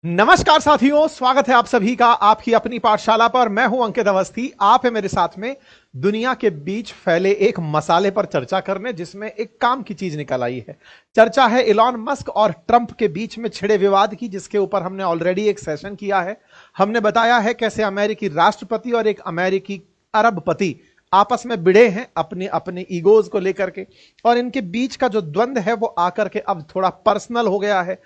नमस्कार साथियों, स्वागत है आप सभी का आपकी अपनी पाठशाला पर। मैं हूं अंकित अवस्थी। आप है मेरे साथ में दुनिया के बीच फैले एक मसाले पर चर्चा करने, जिसमें एक काम की चीज निकल आई है। चर्चा है इलॉन मस्क और ट्रंप के बीच में छिड़े विवाद की, जिसके ऊपर हमने ऑलरेडी एक सेशन किया है। हमने बताया है कैसे अमेरिकी राष्ट्रपति और एक अमेरिकी अरबपति आपस में भिड़े हैं अपने अपने ईगोज को लेकर के, और इनके बीच का जो द्वंद्व है वो आकर के अब थोड़ा पर्सनल हो गया है।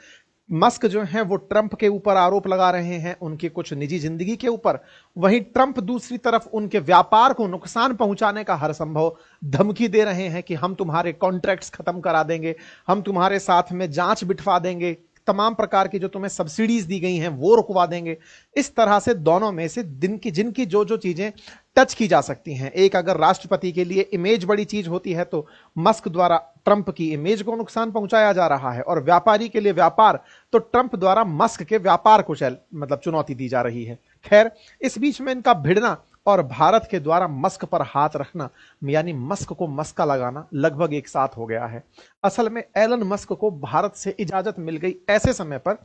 मस्क जो हैं वो ट्रंप के ऊपर आरोप लगा रहे हैं उनकी कुछ निजी जिंदगी के ऊपर। वहीं ट्रंप दूसरी तरफ उनके व्यापार को नुकसान पहुंचाने का हर संभव धमकी दे रहे हैं कि हम तुम्हारे कॉन्ट्रैक्ट्स खत्म करा देंगे, हम तुम्हारे साथ में जांच बिठवा देंगे, तमाम प्रकार की जो तुम्हें सब्सिडीज दी गई हैं वो रुकवा देंगे। इस तरह से दोनों में से दिन की जिनकी जो जो चीजें टच की जा सकती हैं, एक अगर राष्ट्रपति के लिए इमेज बड़ी चीज होती है तो मस्क द्वारा ट्रंप की इमेज को नुकसान पहुंचाया जा रहा है, और व्यापारी के लिए व्यापार तो ट्रंप द्वारा मस्क के व्यापार को मतलब चुनौती दी जा रही है। खैर, इस बीच में इनका भिड़ना और भारत के द्वारा मस्क पर हाथ रखना, यानी मस्क को मस्का लगाना, लगभग एक साथ हो गया है। असल में एलन मस्क को भारत से इजाजत मिल गई ऐसे समय पर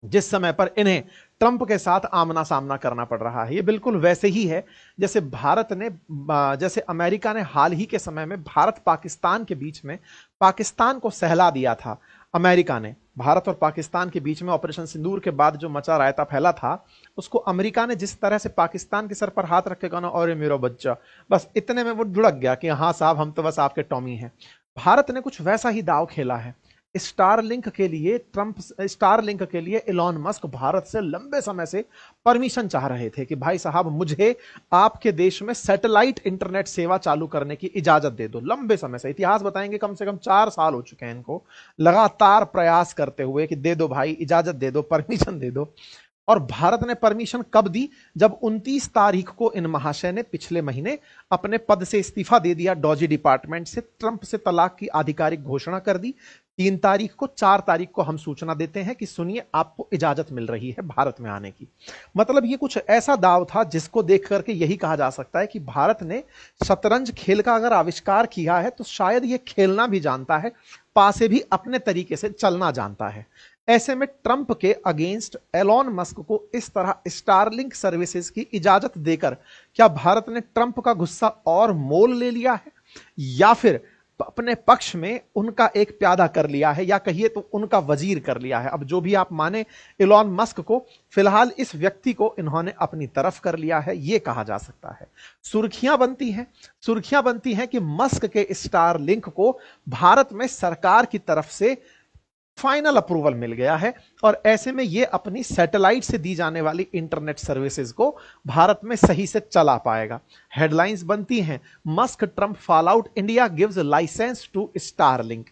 जिस समय पर इन्हें ट्रंप के साथ आमना सामना करना पड़ रहा है। ये बिल्कुल वैसे ही है जैसे जैसे अमेरिका ने हाल ही के समय में भारत पाकिस्तान के बीच में पाकिस्तान को सहला दिया था। अमेरिका ने भारत और पाकिस्तान के बीच में ऑपरेशन सिंदूर के बाद जो मचा रायता फैला था, उसको अमेरिका ने जिस तरह से पाकिस्तान के सर पर हाथ रखेगा ना, और मेरा बच्चा, बस इतने में वो धुड़क गया कि हाँ साहब, हम तो बस आपके टॉमी हैं। भारत ने कुछ वैसा ही दाव खेला है। स्टारलिंक के लिए इलॉन मस्क भारत से लंबे समय से परमिशन चाह रहे थे कि भाई साहब, मुझे आपके देश में सैटेलाइट इंटरनेट सेवा चालू करने की इजाजत दे दो। लंबे समय से, इतिहास बताएंगे, कम से कम 4 साल हो चुके हैं इनको लगातार प्रयास करते हुए कि दे दो भाई, इजाजत दे दो, परमिशन दे दो। और भारत ने परमिशन कब दी? जब 29 तारीख को इन महाशय ने पिछले महीने अपने पद से इस्तीफा दे दिया, डॉजी डिपार्टमेंट से, ट्रंप से तलाक की आधिकारिक घोषणा कर दी। 3 तारीख को, 4 तारीख को हम सूचना देते हैं कि सुनिए, आपको इजाजत मिल रही है भारत में आने की। मतलब ये कुछ ऐसा दाव था जिसको देख करके यही कहा जा सकता है कि भारत ने शतरंज खेल का अगर आविष्कार किया है तो शायद ये खेलना भी जानता है, पासे भी अपने तरीके से चलना जानता है। ऐसे में ट्रंप के अगेंस्ट एलॉन मस्क को इस तरह स्टारलिंक सर्विसेज की इजाजत देकर क्या भारत ने ट्रंप का गुस्सा और मोल ले लिया है, या फिर अपने पक्ष में उनका एक प्यादा कर लिया है, या कहिए तो उनका वजीर कर लिया है? अब जो भी आप माने, इलॉन मस्क को फिलहाल इस व्यक्ति को इन्होंने अपनी तरफ कर लिया है, यह कहा जा सकता है। सुर्खियां बनती हैं कि मस्क के स्टारलिंक को भारत में सरकार की तरफ से फाइनल अप्रूवल मिल गया है, और ऐसे में ये अपनी सैटेलाइट से दी जाने वाली इंटरनेट सर्विसेज को भारत में सही से चला पाएगा। हेडलाइंस बनती हैं, Musk Trump fall out, India gives licence to Starlink.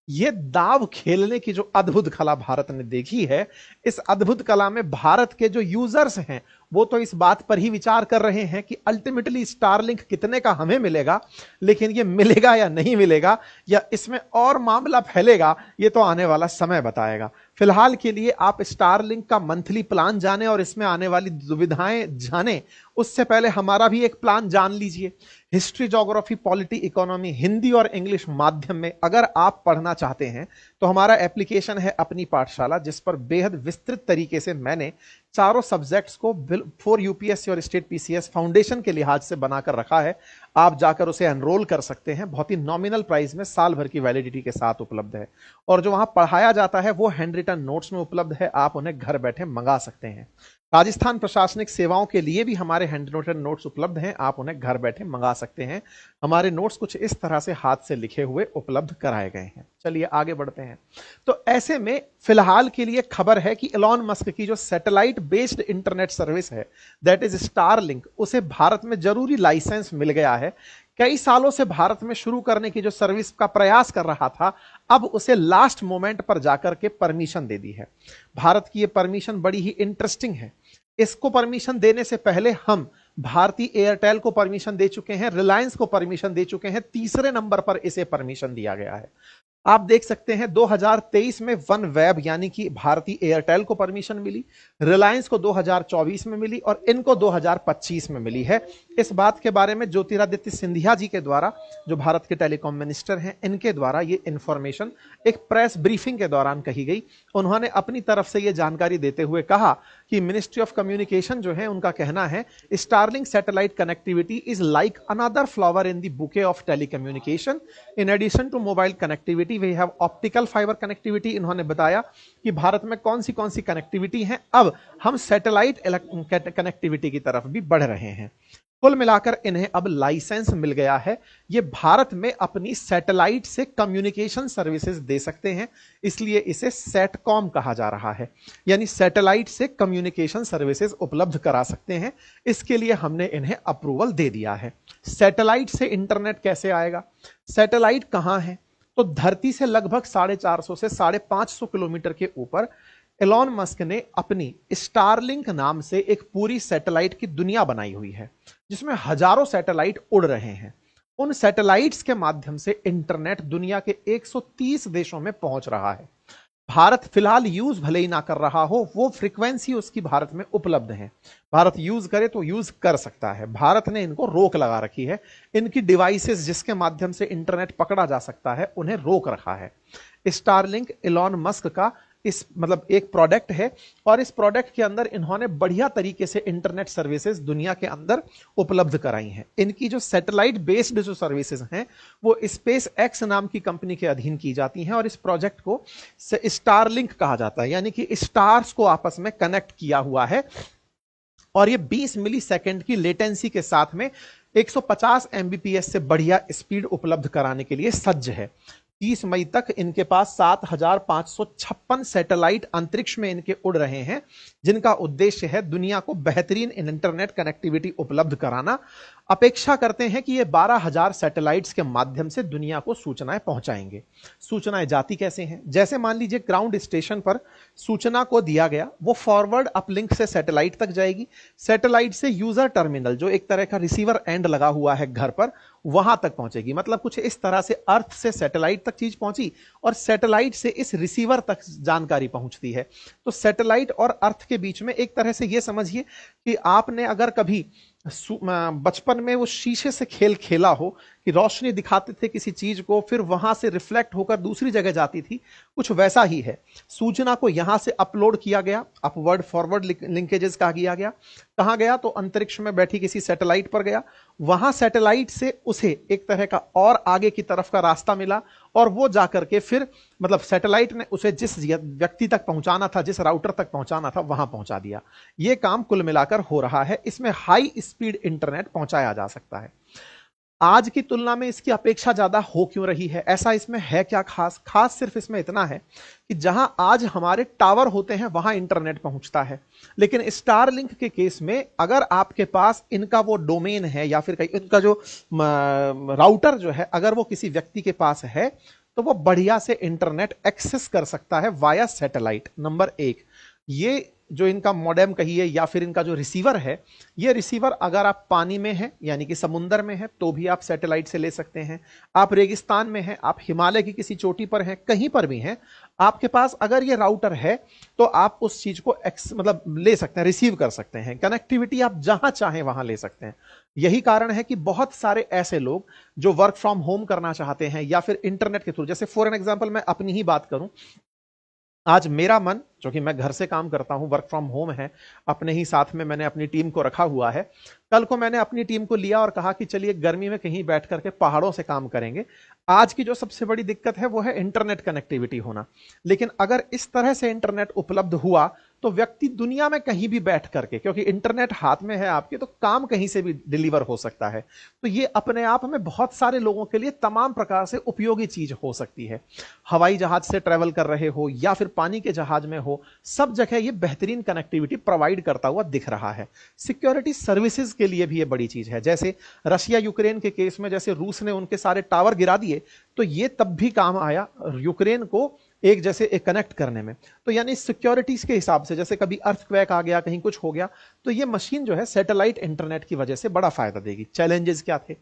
ये दाव खेलने की जो अद्भुत कला भारत ने देखी है, इस अद्भुत कला में भारत के जो यूजर्स हैं वो तो इस बात पर ही विचार कर रहे हैं कि अल्टीमेटली स्टारलिंक कितने का हमें मिलेगा, लेकिन ये मिलेगा या नहीं मिलेगा, या इसमें और मामला फैलेगा, ये तो आने वाला समय बताएगा। फिलहाल के लिए आप स्टारलिंक का मंथली प्लान जाने और इसमें आने वाली दुविधाएं जाने, उससे पहले हमारा भी एक प्लान जान लीजिए। History, geography, polity, economy, Hindi और इंग्लिश माध्यम में अगर आप पढ़ना चाहते हैं तो हमारा एप्लीकेशन है अपनी पाठशाला, जिस पर बेहद विस्तृत तरीके से मैंने चारों सब्जेक्ट्स को फॉर यूपीएससी और स्टेट पीसीएस फाउंडेशन के लिहाज से बनाकर रखा है। आप जाकर उसे एनरोल कर सकते हैं, बहुत ही नॉमिनल प्राइस में, साल भर की वैलिडिटी के साथ उपलब्ध है। और जो वहां पढ़ाया जाता है वो हैंड रिटन नोट्स में उपलब्ध है, आप उन्हें घर बैठे मंगा सकते हैं। राजस्थान प्रशासनिक सेवाओं के लिए भी हमारे हैंड रिटन नोट्स उपलब्ध हैं, आप उन्हें घर बैठे मंगा सकते हैं। हमारे नोट्स कुछ इस तरह से हाथ से लिखे हुए उपलब्ध कराए गए हैं। चलिए आगे बढ़ते हैं। तो ऐसे में फिलहाल के लिए खबर है कि इलॉन मस्क की जो सैटेलाइट बेस्ड इंटरनेट सर्विस है, दैट इज स्टारलिंक, उसे भारत में जरूरी लाइसेंस मिल गया है। कई सालों से भारत में शुरू करने की जो सर्विस का प्रयास कर रहा था, अब उसे लास्ट मोमेंट पर जाकर के परमिशन दे दी है। भारत की यह परमिशन बड़ी ही इंटरेस्टिंग है। इसको परमिशन देने से पहले हम भारती एयरटेल को परमिशन दे चुके हैं, रिलायंस को परमिशन दे चुके हैं, तीसरे नंबर पर इसे परमिशन दिया गया है। आप देख सकते हैं 2023 में वन वेब यानी कि भारती एयरटेल को परमिशन मिली, रिलायंस को 2024 में मिली और इनको 2025 में मिली है। इस बात के बारे में ज्योतिरादित्य सिंधिया जी के द्वारा, जो भारत के टेलीकॉम मिनिस्टर हैं, इनके द्वारा ये इंफॉर्मेशन एक प्रेस ब्रीफिंग के दौरान कही गई। उन्होंने अपनी तरफ से ये जानकारी देते हुए कहा कि मिनिस्ट्री ऑफ कम्युनिकेशन जो है उनका कहना है Starlink satellite connectivity is like another flower in the bouquet of telecommunication. In addition to mobile connectivity we have optical fibre connectivity. इन्होंने बताया कि भारत में कौन सी कनेक्टिविटी है, अब हम सैटेलाइट कनेक्टिविटी की तरफ भी बढ़ रहे हैं। कुल मिलाकर इन्हें अब लाइसेंस मिल गया है, ये भारत में अपनी सैटेलाइट से कम्युनिकेशन सर्विसेज दे सकते हैं, इसलिए इसे सैटकॉम कहा जा रहा है, यानी सैटेलाइट से कम्युनिकेशन सर्विसेज उपलब्ध करा सकते हैं। इसके लिए हमने इन्हें अप्रूवल दे दिया है। सैटेलाइट से इंटरनेट कैसे आएगा? सैटेलाइट कहां है? तो धरती से लगभग 450 से 550 किलोमीटर के ऊपर एलॉन मस्क ने अपनी स्टारलिंक नाम से एक पूरी सैटेलाइट की दुनिया बनाई हुई है, जिसमें हजारों सैटेलाइट उड़ रहे हैं। उन सैटेलाइट्स के माध्यम से इंटरनेट दुनिया के 130 देशों में पहुंच रहा है। भारत फिलहाल यूज भले ही ना कर रहा हो, वो फ्रीक्वेंसी उसकी भारत में उपलब्ध है। भारत यूज करे तो यूज कर सकता है। भारत ने इनको रोक लगा रखी है। इनकी डिवाइसेस जिसके माध्यम से इंटरनेट पकड़ा जा सकता है, उन्हें रोक रखा है। स्टारलिंक एलॉन मस्क का इस एक प्रोडक्ट है और इस प्रोडक्ट के अंदर इन्होंने बढ़िया तरीके से इंटरनेट सर्विसेज दुनिया के अंदर उपलब्ध कराई हैं। इनकी जो सैटेलाइट बेस्ड जो सर्विसेज हैं वो स्पेस एक्स नाम की कंपनी के अधीन की जाती हैं और इस प्रोजेक्ट को स्टारलिंक कहा जाता है, यानी कि स्टार्स को आपस में कनेक्ट किया हुआ है और ये 20 मिली सेकेंड की लेटेंसी के साथ में 150 एमबीपीएस से बढ़िया स्पीड उपलब्ध कराने के लिए सज्ज है। 30 मई तक इनके पास 7,556 सैटेलाइट अंतरिक्ष में इनके उड़ रहे हैं, जिनका उद्देश्य है दुनिया को बेहतरीन इंटरनेट कनेक्टिविटी उपलब्ध कराना। अपेक्षा करते हैं कि ये 12,000 सैटेलाइट्स के माध्यम से दुनिया को सूचनाएं पहुंचाएंगे। सूचनाएं जाती कैसे हैं? जैसे मान लीजिए ग्राउंड स्टेशन पर सूचना को दिया गया, वो फॉरवर्ड अपलिंक से सैटेलाइट तक जाएगी। सैटेलाइट से यूजर टर्मिनल, जो एक तरह का रिसीवर एंड लगा हुआ है घर पर, वहां तक पहुंचेगी। मतलब कुछ इस तरह से अर्थ से सैटेलाइट तक चीज पहुंची और सैटेलाइट से इस रिसीवर तक जानकारी पहुंचती है। तो सैटेलाइट और अर्थ के बीच में एक तरह से यह समझिए कि आपने अगर कभी बचपन में वो शीशे से खेल खेला हो कि रोशनी दिखाते थे किसी चीज को, फिर वहां से रिफ्लेक्ट होकर दूसरी जगह जाती थी, कुछ वैसा ही है। सूचना को यहां से अपलोड किया गया, अपवर्ड फॉरवर्ड लिंकेजेस का किया गया। कहां गया? तो अंतरिक्ष में बैठी किसी सैटेलाइट पर गया। वहां सैटेलाइट से उसे एक तरह का और आगे की तरफ का रास्ता मिला और वो जाकर के फिर सैटेलाइट ने उसे जिस व्यक्ति तक पहुंचाना था, जिस राउटर तक पहुंचाना था, वहां पहुंचा दिया। यह काम कुल मिलाकर हो रहा है। इसमें हाई स्पीड इंटरनेट पहुंचाया जा सकता है। आज की तुलना में इसकी अपेक्षा ज्यादा हो क्यों रही है? ऐसा इसमें है क्या खास? खास सिर्फ इसमें इतना है कि जहां आज हमारे टावर होते हैं वहां इंटरनेट पहुंचता है, लेकिन स्टारलिंक के केस में अगर आपके पास इनका वो डोमेन है या फिर इनका जो राउटर जो है अगर वो किसी व्यक्ति के पास है तो वो बढ़िया से इंटरनेट एक्सेस कर सकता है वाया सैटेलाइट। नंबर एक, ये जो इनका मॉडेम कहिए या फिर इनका जो रिसीवर है, ये रिसीवर अगर आप पानी में हैं यानी कि समुंदर में हैं तो भी आप सैटेलाइट से ले सकते हैं। आप रेगिस्तान में हैं, आप हिमालय की किसी चोटी पर हैं, कहीं पर भी हैं, आपके पास अगर ये राउटर है तो आप उस चीज को ले सकते हैं, रिसीव कर सकते हैं। कनेक्टिविटी आप जहां चाहें वहां ले सकते हैं। यही कारण है कि बहुत सारे ऐसे लोग जो वर्क फ्रॉम होम करना चाहते हैं या फिर इंटरनेट के थ्रू, जैसे फॉर एन एग्जाम्पल मैं अपनी ही बात करूं, आज मेरा मन, जो कि मैं घर से काम करता हूं, वर्क फ्रॉम होम है, अपने ही साथ में मैंने अपनी टीम को रखा हुआ है। कल को मैंने अपनी टीम को लिया और कहा कि चलिए गर्मी में कहीं बैठ करके पहाड़ों से काम करेंगे। आज की जो सबसे बड़ी दिक्कत है वो है इंटरनेट कनेक्टिविटी होना। लेकिन अगर इस तरह से इंटरनेट उपलब्ध हुआ तो व्यक्ति दुनिया में कहीं भी बैठ करके, क्योंकि इंटरनेट हाथ में है आपके, तो काम कहीं से भी डिलीवर हो सकता है। तो ये अपने आप में बहुत सारे लोगों के लिए तमाम प्रकार से उपयोगी चीज हो सकती है। हवाई जहाज से ट्रेवल कर रहे हो या फिर पानी के जहाज में हो, सब जगह ये बेहतरीन कनेक्टिविटी प्रोवाइड करता हुआ दिख रहा है। सिक्योरिटी सर्विसेज के लिए भी ये बड़ी चीज है। जैसे रशिया यूक्रेन के केस में जैसे रूस ने उनके सारे टावर गिरा दिए, तो ये तब भी काम आया यूक्रेन को एक कनेक्ट करने में। तो यानी सिक्योरिटीज के हिसाब से, जैसे कभी अर्थक्वेक आ गया, कहीं कुछ हो गया, तो ये मशीन जो है सैटेलाइट इंटरनेट की वजह से बड़ा फायदा देगी। चैलेंजेस क्या थे?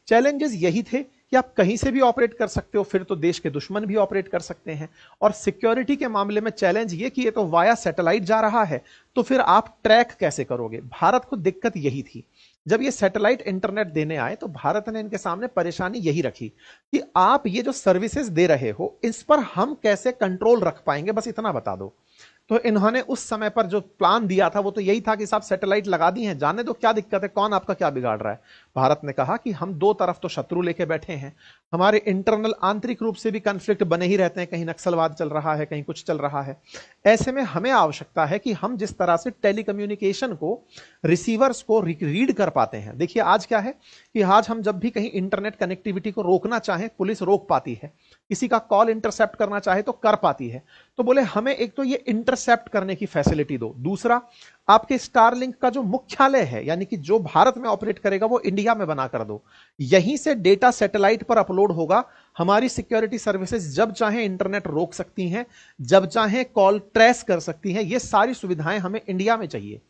चैलेंजेस यही थे कि आप कहीं से भी ऑपरेट कर सकते हो, फिर तो देश के दुश्मन भी ऑपरेट कर सकते हैं। और सिक्योरिटी के मामले में चैलेंज ये कि ये तो वाया सैटेलाइट जा रहा है, तो फिर आप ट्रैक कैसे करोगे? भारत को दिक्कत यही थी। जब ये सैटेलाइट इंटरनेट देने आए तो भारत ने इनके सामने परेशानी यही रखी कि आप ये जो सर्विसेज दे रहे हो इस पर हम कैसे कंट्रोल रख पाएंगे, बस इतना बता दो। तो इन्होंने उस समय पर जो प्लान दिया था वो तो यही था कि साहब सैटेलाइट लगा दी हैं, जाने दो, क्या दिक्कत है, कौन आपका क्या बिगाड़ रहा है। भारत ने कहा कि हम दो तरफ तो शत्रु लेके बैठे हैं, हमारे इंटरनल आंतरिक रूप से भी कन्फ्लिक्ट बने ही रहते हैं, कहीं नक्सलवाद चल रहा है, कहीं कुछ चल रहा है। ऐसे में हमें आवश्यकता है कि हम जिस तरह से टेलीकम्युनिकेशन को, रिसीवर्स को रीड कर पाते हैं। देखिए आज क्या है कि आज हम जब भी कहीं इंटरनेट कनेक्टिविटी को रोकना चाहें, पुलिस रोक पाती है, किसी का कॉल इंटरसेप्ट करना चाहे तो कर पाती है। तो बोले हमें एक तो ये इंटरसेप्ट करने की फैसिलिटी दो, दूसरा आपके स्टारलिंक का जो मुख्यालय है, यानी कि जो भारत में ऑपरेट करेगा, वो इंडिया में बना कर दो, यहीं से डेटा सैटेलाइट पर अपलोड होगा। हमारी सिक्योरिटी सर्विसेज जब चाहे इंटरनेट रोक सकती हैं, जब चाहे कॉल ट्रेस कर सकती हैं, ये सारी सुविधाएं हमें इंडिया में चाहिए।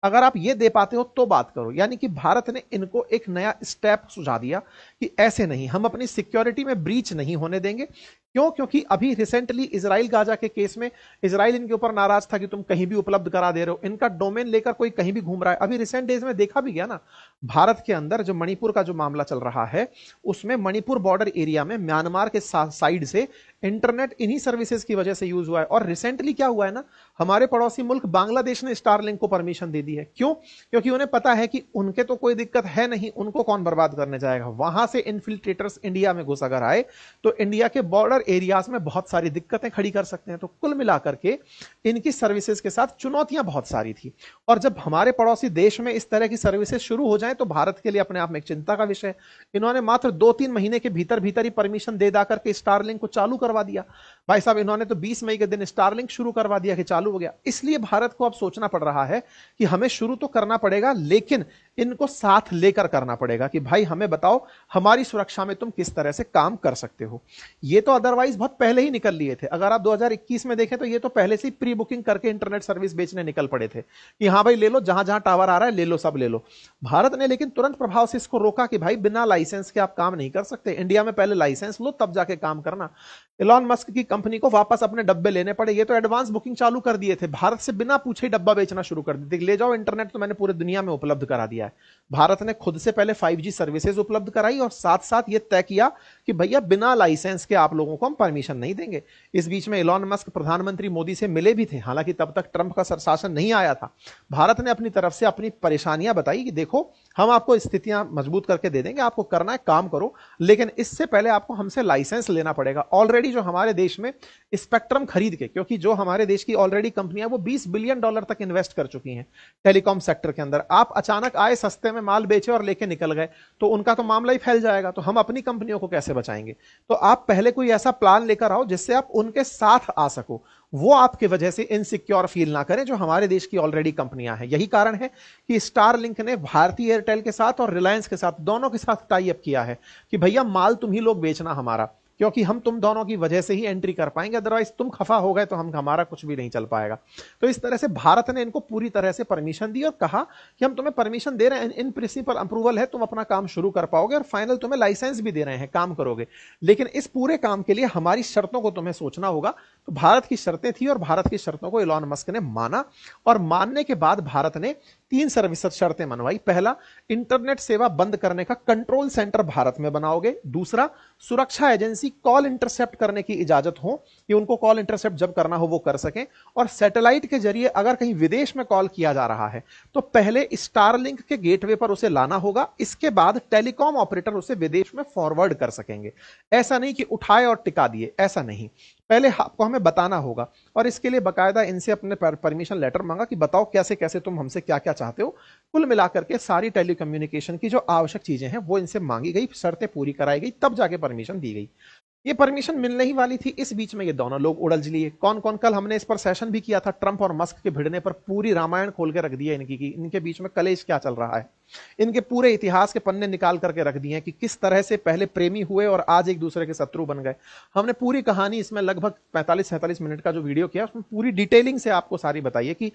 अगर आप ये दे पाते हो तो बात करो। यानी कि भारत ने इनको एक नया स्टेप सुझा दिया कि ऐसे नहीं, हम अपनी सिक्योरिटी में ब्रीच नहीं होने देंगे। क्यों? क्योंकि अभी रिसेंटली इजराइल गाजा के केस में इजराइल इनके ऊपर नाराज था कि तुम कहीं भी उपलब्ध करा दे रहे हो, इनका डोमेन लेकर कोई कहीं भी घूम रहा है। अभी रिसेंट डेज में देखा भी गया ना, भारत के अंदर जो मणिपुर का जो मामला चल रहा है, उसमें मणिपुर बॉर्डर एरिया में म्यांमार के साइड से इंटरनेट इन्हीं सर्विसेज की वजह से यूज हुआ है। और रिसेंटली क्या हुआ है ना, हमारे पड़ोसी मुल्क बांग्लादेश ने स्टारलिंक को परमिशन दे दी है। क्यों? क्योंकि उन्हें पता है कि उनके तो कोई दिक्कत है नहीं, उनको कौन बर्बाद करने जाएगा। वहां से इन्फिल्ट्रेटर्स इंडिया में घुस अगर आए तो इंडिया के बॉर्डर एरियाज में बहुत सारी दिक्कतें खड़ी कर सकते हैं। तो कुल मिलाकर के इनकी सर्विसेज के साथ चुनौतियां बहुत सारी थी। और जब हमारे पड़ोसी देश में इस तरह की सर्विसेज शुरू हो जाए तो भारत के लिए अपने आप में एक चिंता का विषय है। इन्होंने मात्र 2-3 महीने के भीतर भीतर ही परमिशन दे दा करके स्टारलिंक को चालू करवा दिया। भाई साहब, इन्होंने तो 20 मई के दिन स्टारलिंक शुरू करवा दिया कि चालू हो गया। इसलिए भारत को अब सोचना पड़ रहा है कि हमें शुरू तो करना पड़ेगा, लेकिन इनको साथ लेकर करना पड़ेगा कि भाई हमें बताओ हमारी सुरक्षा में तुम किस तरह से काम कर सकते हो। ये तो अदरवाइज बहुत पहले ही निकल लिए थे। अगर आप 2021 में देखें तो ये तो पहले से ही प्री बुकिंग करके इंटरनेट सर्विस बेचने निकल पड़े थे कि हाँ भाई ले लो, जहां जहां टावर आ रहा है ले लो, सब ले लो। भारत ने लेकिन तुरंत प्रभाव से इसको रोका कि भाई बिना लाइसेंस के आप काम नहीं कर सकते, इंडिया में पहले लाइसेंस लो तब जाके काम करना। इलॉन मस्क की कंपनी को वापस अपने डब्बे लेने पड़े। ये तो एडवांस बुकिंग चालू कर दिए थे, भारत से बिना पूछे ही डब्बा बेचना शुरू कर दिए, ले जाओ इंटरनेट तो मैंने पूरे दुनिया में उपलब्ध करा दिया है। भारत ने खुद से पहले 5G सर्विसेज उपलब्ध कराई और साथ साथ ये तय किया कि भैया बिना लाइसेंस के आप लोगों को हम परमिशन नहीं देंगे। इस बीच में इलॉन मस्क प्रधानमंत्री मोदी से मिले भी थे, हालांकि तब तक ट्रंप का शासन नहीं आया था। भारत ने अपनी तरफ से अपनी परेशानियां बताई कि देखो हम आपको स्थितियां मजबूत करके दे देंगे, आपको करना है काम करो, लेकिन इससे पहले आपको हमसे लाइसेंस लेना पड़ेगा। ऑलरेडी जो हमारे देश में स्पेक्ट्रम खरीद के, क्योंकि जो हमारे देश की ऑलरेडी कंपनियां वो $20 बिलियन तक इन्वेस्ट कर चुकी हैं टेलीकॉम सेक्टर के अंदर, आप अचानक आए, सस्ते में माल बेचे और लेके निकल गए तो उनका तो मामला ही फैल जाएगा। तो हम अपनी कंपनियों को कैसे बचाएंगे? तो आप पहले कोई ऐसा प्लान लेकर आओ जिससे आप उनके साथ आ सको, वो आपके वजह से इनसिक्योर फील ना करें जो हमारे देश की ऑलरेडी कंपनियां हैं। यही कारण है कि स्टारलिंक ने भारतीय एयरटेल के साथ और रिलायंस के साथ, दोनों के साथ टाई अप किया है कि भैया माल तुम ही लोग बेचना हमारा, क्योंकि हम तुम दोनों की वजह से ही एंट्री कर पाएंगे, अदरवाइज तुम खफा हो गए तो हमारा कुछ भी नहीं चल पाएगा। तो इस तरह से भारत ने इनको पूरी तरह से परमिशन दी और कहा कि हम तुम्हें परमिशन दे रहे हैं, इन प्रिंसिपल अप्रूवल है, तुम अपना काम शुरू कर पाओगे और फाइनल तुम्हें लाइसेंस भी दे रहे हैं, काम करोगे, लेकिन इस पूरे काम के लिए हमारी शर्तों को तुम्हें सोचना होगा। तो भारत की शर्तें थी और भारत की शर्तों को इलॉन मस्क ने माना और मानने के बाद भारत ने 3 सर्विस शर्तें मनवाई। पहला, इंटरनेट सेवा बंद करने का कंट्रोल सेंटर भारत में बनाओगे। दूसरा, सुरक्षा एजेंसी कॉल इंटरसेप्ट करने की इजाजत हो कि उनको कॉल इंटरसेप्ट जब करना हो वो कर सकें। और सैटेलाइट के जरिए अगर कहीं विदेश में कॉल किया जा रहा है तो पहले स्टारलिंक के गेटवे पर उसे लाना होगा, इसके बाद टेलीकॉम ऑपरेटर उसे विदेश में फॉरवर्ड कर सकेंगे। ऐसा नहीं कि उठाए और टिका दिए, ऐसा नहीं, पहले आपको हमें बताना होगा। और इसके लिए बकायदा इनसे अपने परमिशन लेटर मांगा कि बताओ कैसे कैसे तुम हमसे क्या क्या चाहते हो। कुल मिलाकर के सारी टेलीकम्युनिकेशन की जो आवश्यक चीजें हैं वो इनसे मांगी गई, शर्तें पूरी कराई गई, तब जाके परमिशन दी गई। ये परमिशन मिलने ही वाली थी, इस बीच में ये दोनों लोग उड़ल लिए। कौन कौन? कल हमने इस पर सेशन भी किया था, ट्रंप और मस्क के भिड़ने पर पूरी रामायण खोल के रख दिया इनकी कि इनके बीच में कलेश क्या चल रहा है। इनके पूरे इतिहास के पन्ने निकाल करके रख दिए हैं कि किस तरह से पहले प्रेमी हुए और आज एक दूसरे के शत्रु बन गए। हमने पूरी कहानी इसमें लगभग 45-47 मिनट का जो वीडियो किया उसमें पूरी डिटेलिंग से आपको सारी बताइए कि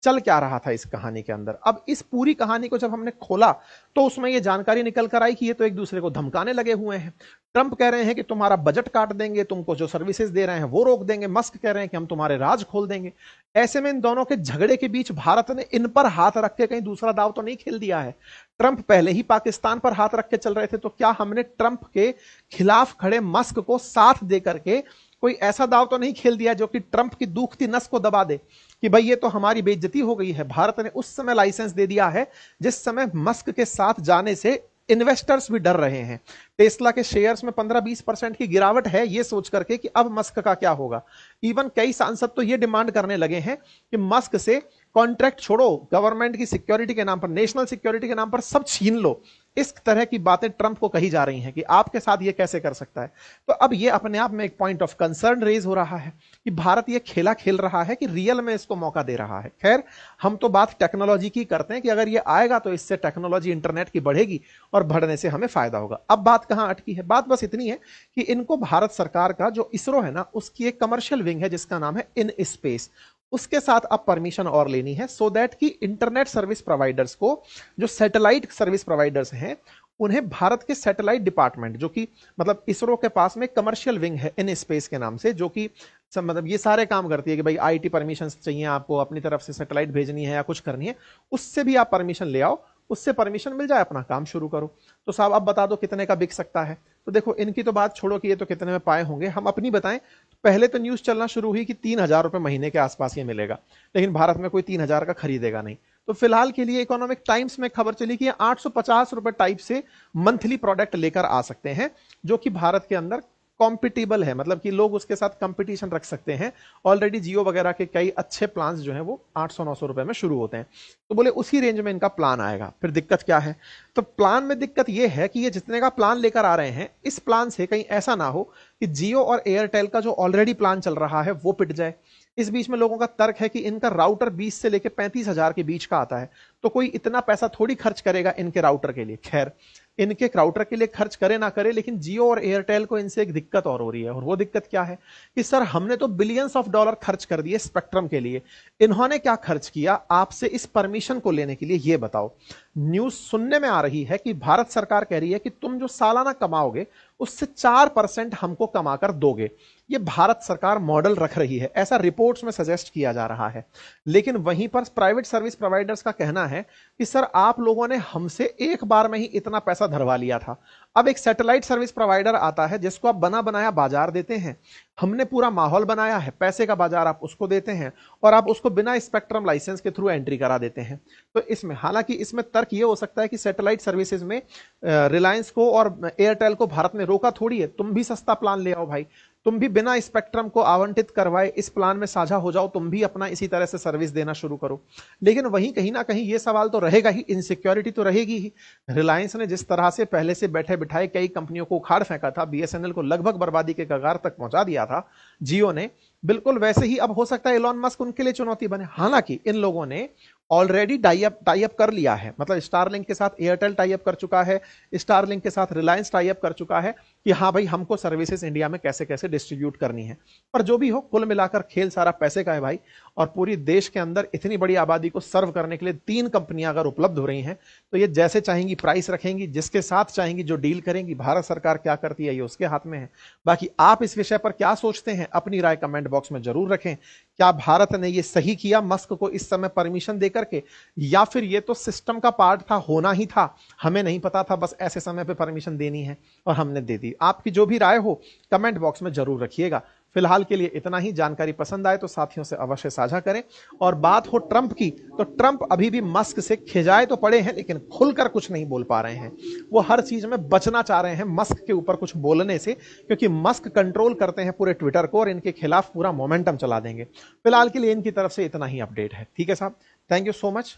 चल क्या रहा था इस कहानी के अंदर। अब इस पूरी कहानी को जब हमने खोला तो उसमें यह जानकारी निकल कर आई कि ये तो एक दूसरे को धमकाने लगे हुए हैं। ट्रंप कह रहे हैं कि तुम्हारा बजट काट देंगे, तुमको जो सर्विसेज दे रहे हैं वो रोक देंगे। मस्क कह रहे हैं कि हम तुम्हारे राज खोल देंगे। ऐसे में इन दोनों के झगड़े के बीच भारत ने इन पर हाथ रख के कहीं दूसरा दाव तो नहीं खेल दिया है। ट्रंप पहले ही पाकिस्तान पर हाथ रख के चल रहे थे, तो क्या हमने ट्रंप के खिलाफ खड़े मस्क को साथ दे करके कोई ऐसा दाव तो नहीं खेल दिया जो कि ट्रंप की दुखती नस को दबा दे कि भाई ये तो हमारी बेइज्जती हो गई है। भारत ने उस समय लाइसेंस दे दिया है जिस समय मस्क के साथ जाने से इन्वेस्टर्स भी डर रहे हैं। टेस्ला के शेयर्स में 15-20% की गिरावट है ये सोच करके कि अब मस्क का क्या होगा। इवन कई सांसद तो ये डिमांड करने लगे हैं कि मस्क से कॉन्ट्रैक्ट छोड़ो, गवर्नमेंट की सिक्योरिटी के नाम पर, नेशनल सिक्योरिटी के नाम पर सब छीन लो। इस तरह की बातें ट्रंप को कही जा रही हैं कि आपके साथ ये कैसे कर सकता है। तो अब ये अपने आप में एक पॉइंट ऑफ कंसर्न रेज हो रहा है कि भारत ये खेला खेल रहा है कि रियल में इसको मौका दे रहा है। खैर, हम तो बात टेक्नोलॉजी की करते हैं कि अगर ये आएगा तो इससे टेक्नोलॉजी इंटरनेट की बढ़ेगी और बढ़ने से हमें फायदा होगा। अब बात कहां अटकी है? बात बस इतनी है कि इनको भारत सरकार का जो इसरो है ना, उसकी एक कमर्शियल विंग है जिसका नाम है इन स्पेस, उसके साथ अब परमिशन और लेनी है सो दैट कि इंटरनेट सर्विस प्रोवाइडर्स को, जो सैटेलाइट सर्विस प्रोवाइडर्स हैं, उन्हें भारत के सैटेलाइट डिपार्टमेंट, जो कि मतलब इसरो के पास में कमर्शियल विंग है इन स्पेस के नाम से, जो कि मतलब ये सारे काम करती है कि भाई आईटी परमिशन चाहिए आपको, अपनी तरफ से सैटेलाइट भेजनी है या कुछ करनी है, उससे भी आप परमिशन ले आओ, उससे परमिशन मिल जाए, अपना काम शुरू करो। तो साहब अब बता दो कितने का बिक सकता है। तो देखो, इनकी तो बात छोड़ो कि ये तो कितने में पाए होंगे, हम अपनी बताएं। पहले तो न्यूज चलना शुरू हुई कि 3,000 रुपए महीने के आसपास ये मिलेगा, लेकिन भारत में कोई 3,000 का खरीदेगा नहीं। तो फिलहाल के लिए इकोनॉमिक टाइम्स में खबर चली कि 850 रुपए टाइप से मंथली प्रोडक्ट लेकर आ सकते हैं, जो कि भारत के अंदर कॉम्पिटिबल है, मतलब कि लोग उसके साथ कंपटीशन रख सकते हैं। ऑलरेडी जियो वगैरह के कई अच्छे प्लान्स जो हैं वो 800-900 रुपए में शुरू होते हैं। तो बोले उसी रेंज में इनका प्लान आएगा। फिर दिक्कत क्या है? तो प्लान में दिक्कत ये है कि ये जितने का प्लान लेकर आ रहे हैं, इस प्लान से कहीं ऐसा ना हो कि जियो और एयरटेल का जो ऑलरेडी प्लान चल रहा है वो पिट जाए। इस बीच में लोगों का तर्क है कि इनका राउटर 20 से लेकर 35,000 के बीच का आता है, तो कोई इतना पैसा थोड़ी खर्च करेगा इनके राउटर के लिए। खैर, इनके राउटर के लिए खर्च करे ना करे, लेकिन जियो और एयरटेल को इनसे एक दिक्कत और हो रही है। और वो दिक्कत क्या है कि सर, हमने तो बिलियंस ऑफ डॉलर खर्च कर दिए स्पेक्ट्रम के लिए, इन्होंने क्या खर्च किया आपसे इस परमिशन को लेने के लिए, ये बताओ। न्यूज सुनने में आ रही है कि भारत सरकार कह रही है कि तुम जो सालाना कमाओगे उससे 4% हमको कमाकर दोगे। ये भारत सरकार मॉडल रख रही है, ऐसा रिपोर्ट्स में सजेस्ट किया जा रहा है। लेकिन वहीं पर प्राइवेट सर्विस प्रोवाइडर्स का कहना है कि सर, आप लोगों ने हमसे एक बार में ही इतना पैसा धरवा लिया था। अब एक सैटेलाइट सर्विस प्रोवाइडर आता है जिसको आप बना बनाया बाजार देते हैं, हमने पूरा माहौल बनाया है, पैसे का बाजार आप उसको देते हैं और आप उसको बिना स्पेक्ट्रम लाइसेंस के थ्रू एंट्री करा देते हैं। तो इसमें, हालांकि इसमें तर्क ये हो सकता है कि सैटेलाइट सर्विसेज में रिलायंस को और एयरटेल को भारत में रोका थोड़ी है, तुम भी सस्ता प्लान ले आओ भाई, तुम भी बिना स्पेक्ट्रम को आवंटित करवाए इस प्लान में साझा हो जाओ, तुम भी अपना इसी तरह से सर्विस देना शुरू करो। लेकिन वहीं कहीं ना कहीं ये सवाल तो रहेगा ही, इनसिक्योरिटी तो रहेगी ही। रिलायंस ने जिस तरह से पहले से बैठे बिठाए कई कंपनियों को उखाड़ फेंका था, बीएसएनएल को लगभग बर्बादी के कगार तक पहुंचा दिया था जियो ने, बिल्कुल वैसे ही अब हो सकता है एलॉन मस्क उनके लिए चुनौती बने। हालांकि इन लोगों ने ऑलरेडी टाई अप कर लिया है, मतलब स्टारलिंक के साथ एयरटेल टाई अप कर चुका है, स्टारलिंक के साथ रिलायंस टाई अप कर चुका है कि हाँ भाई, हमको सर्विसेज इंडिया में कैसे कैसे डिस्ट्रीब्यूट करनी है। पर जो भी हो, कुल मिलाकर खेल सारा पैसे का है भाई। और पूरी देश के अंदर इतनी बड़ी आबादी को सर्व करने के लिए 3 कंपनियां अगर उपलब्ध हो रही हैं, तो ये जैसे चाहेंगी प्राइस रखेंगी, जिसके साथ चाहेंगी जो डील करेंगी। भारत सरकार क्या करती है ये उसके हाथ में है। बाकी आप इस विषय पर क्या सोचते हैं, अपनी राय कमेंट बॉक्स में जरूर रखें। क्या भारत ने ये सही किया मस्क को इस समय परमिशन देकर के, या फिर ये तो सिस्टम का पार्ट था, होना ही था, हमें नहीं पता था, बस ऐसे समय पे परमिशन देनी है और हमने दे दी। आपकी जो भी राय हो कमेंट बॉक्स में जरूर रखिएगा। फिलहाल के लिए इतना ही। जानकारी पसंद आए तो साथियों से अवश्य साझा करें। और बात हो ट्रंप की, तो ट्रंप अभी भी मस्क से खिजाए तो पड़े हैं, लेकिन खुलकर कुछ नहीं बोल पा रहे हैं। वो हर चीज में बचना चाह रहे हैं मस्क के ऊपर कुछ बोलने से, क्योंकि मस्क कंट्रोल करते हैं पूरे ट्विटर को और इनके खिलाफ पूरा मोमेंटम चला देंगे। फिलहाल के लिए इनकी तरफ से इतना ही अपडेट है। ठीक है साहब, थैंक यू सो मच।